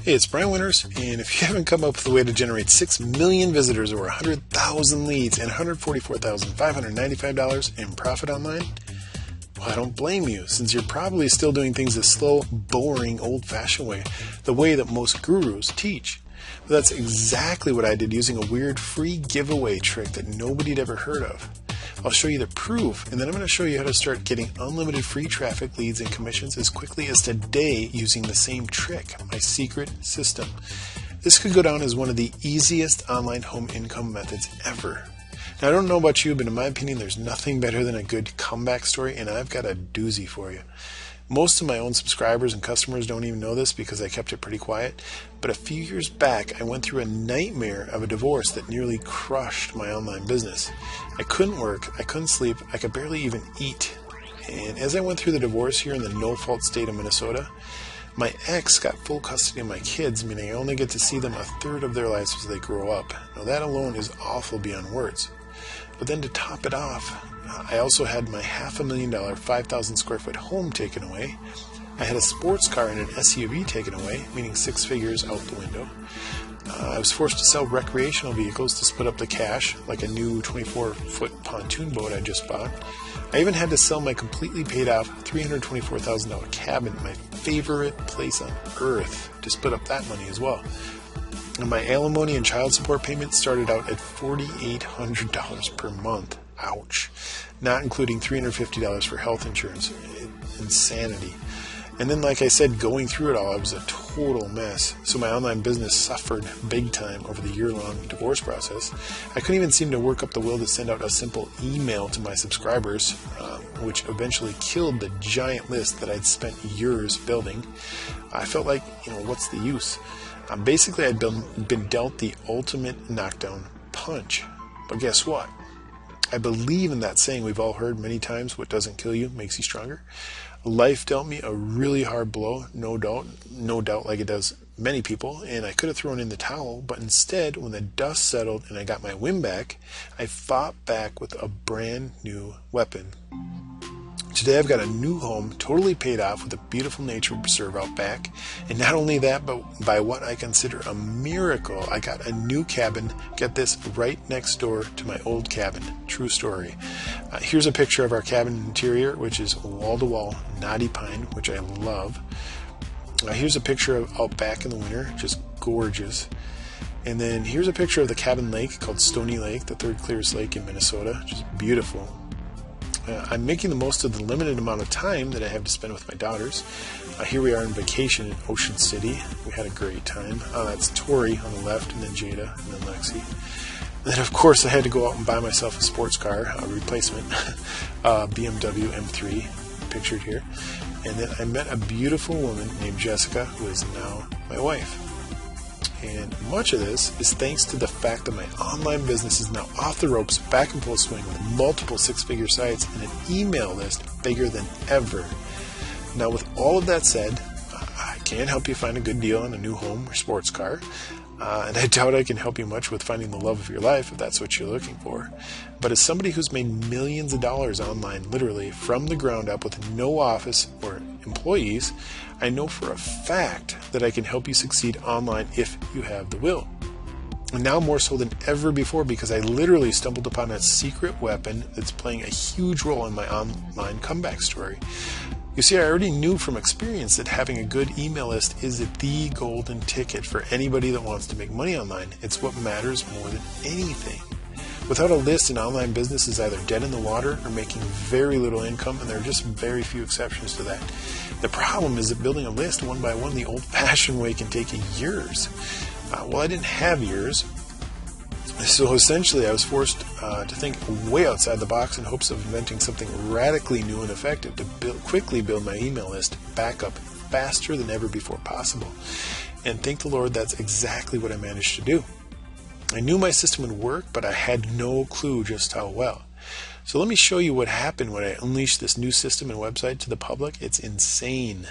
Hey, it's Brian Winters, and if you haven't come up with a way to generate 6 million visitors, over 100,000 leads, and $144,595 in profit online, well, I don't blame you, since you're probably still doing things the slow, boring, old-fashioned way, the way that most gurus teach. But that's exactly what I did using a weird free giveaway trick that nobody'd ever heard of. I'll show you the proof, and then I'm going to show you how to start getting unlimited free traffic, leads, and commissions as quickly as today using the same trick, my secret system. This could go down as one of the easiest online home income methods ever. Now, I don't know about you, but in my opinion, there's nothing better than a good comeback story, and I've got a doozy for you. Most of my own subscribers and customers don't even know this because I kept it pretty quiet, but a few years back I went through a nightmare of a divorce that nearly crushed my online business. I couldn't work, I couldn't sleep, I could barely even eat. And as I went through the divorce here in the no-fault state of Minnesota, my ex got full custody of my kids, meaning I only get to see them a third of their lives as they grow up. Now that alone is awful beyond words. But then to top it off, I also had my $500,000, 5,000 square foot home taken away. I had a sports car and an SUV taken away, meaning 6 figures out the window. I was forced to sell recreational vehicles to split up the cash, like a new 24-foot pontoon boat I just bought. I even had to sell my completely paid off $324,000 cabin, my favorite place on earth, to split up that money as well. And my alimony and child support payments started out at $4,800 per month. Ouch. Not including $350 for health insurance. Insanity. And then, like I said, going through it all, I was a total mess. So my online business suffered big time over the year-long divorce process. I couldn't even seem to work up the will to send out a simple email to my subscribers, which eventually killed the giant list that I'd spent years building. I felt like, what's the use? Basically, I'd been dealt the ultimate knockdown punch. But guess what? I believe in that saying we've all heard many times, what doesn't kill you makes you stronger. Life dealt me a really hard blow, no doubt like it does many people, and I could have thrown in the towel, but instead, when the dust settled and I got my wind back, I fought back with a brand new weapon. Today I've got a new home, totally paid off with a beautiful nature reserve out back. And not only that, but by what I consider a miracle, I got a new cabin, get this, right next door to my old cabin. True story. Here's a picture of our cabin interior, which is wall-to-wall knotty pine, which I love. Here's a picture of out back in the winter, just gorgeous. And then here's a picture of the cabin lake called Stony Lake, the third clearest lake in Minnesota, just beautiful. I'm making the most of the limited amount of time that I have to spend with my daughters. Here we are on vacation in Ocean City. We had a great time. That's Tori on the left, and then Jada, and then Lexi. And then, of course, I had to go out and buy myself a sports car, a replacement, BMW M3, pictured here. And then I met a beautiful woman named Jessica, who is now my wife. And much of this is thanks to the fact that my online business is now off the ropes, back in full swing with multiple 6-figure sites and an email list bigger than ever. Now, with all of that said, I can't help you find a good deal on a new home or sports car. And I doubt I can help you much with finding the love of your life if that's what you're looking for. But as somebody who's made millions of dollars online, literally from the ground up with no office or employees, I know for a fact that I can help you succeed online if you have the will. And now more so than ever before, because I literally stumbled upon a secret weapon that's playing a huge role in my online comeback story. You see, I already knew from experience that having a good email list is the golden ticket for anybody that wants to make money online. It's what matters more than anything. Without a list, an online business is either dead in the water or making very little income, and there are just very few exceptions to that. The problem is that building a list one by one the old-fashioned way can take years. Well, I didn't have years, so essentially I was forced to think way outside the box in hopes of inventing something radically new and effective to quickly build my email list back up faster than ever before possible. And thank the Lord, that's exactly what I managed to do. I knew my system would work, but I had no clue just how well. So let me show you what happened when I unleashed this new system and website to the public. It's insane.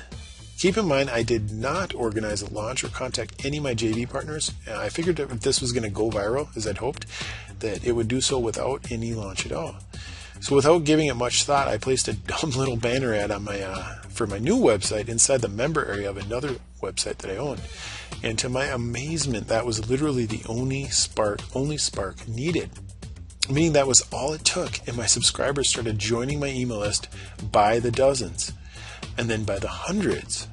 Keep in mind, I did not organize a launch or contact any of my JV partners. I figured if this was going to go viral, as I'd hoped, that it would do so without any launch at all. So without giving it much thought, I placed a dumb little banner ad on for my new website inside the member area of another website that I owned. And to my amazement, that was literally the only spark needed. Meaning that was all it took, and my subscribers started joining my email list by the dozens, and then by the hundreds.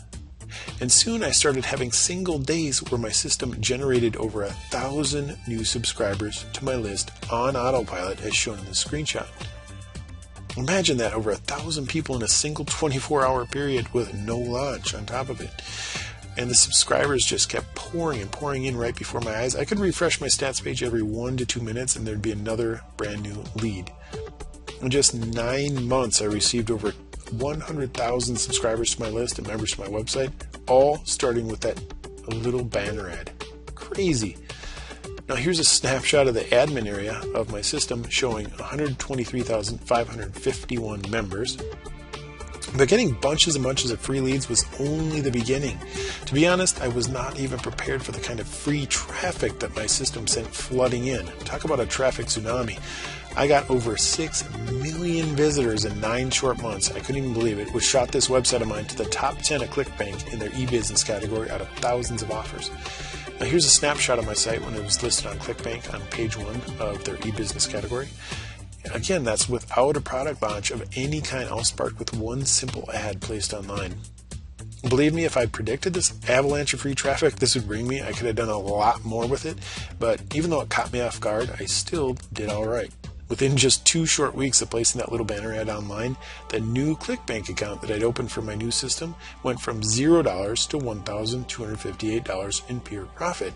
And soon I started having single days where my system generated over 1,000 new subscribers to my list on autopilot as shown in the screenshot. Imagine that, over 1,000 people in a single 24-hour period with no launch on top of it. And the subscribers just kept pouring and pouring in right before my eyes. I could refresh my stats page every 1 to 2 minutes and there'd be another brand new lead. In just 9 months, I received over 100,000 subscribers to my list and members to my website, all starting with that little banner ad. Crazy. Now here's a snapshot of the admin area of my system showing 123,551 members. But getting bunches and bunches of free leads was only the beginning. To be honest, I was not even prepared for the kind of free traffic that my system sent flooding in. Talk about a traffic tsunami. I got over 6 million visitors in 9 short months. I couldn't even believe it, which shot this website of mine to the top 10 at ClickBank in their e-business category out of thousands of offers. Now here's a snapshot of my site when it was listed on ClickBank on page 1 of their e-business category. Again, that's without a product launch of any kind, all sparked with one simple ad placed online. Believe me, if I predicted this avalanche of free traffic this would bring me, I could have done a lot more with it. But even though it caught me off guard, I still did all right. Within just 2 short weeks of placing that little banner ad online, the new ClickBank account that I'd opened for my new system went from $0 to $1,258 in pure profit.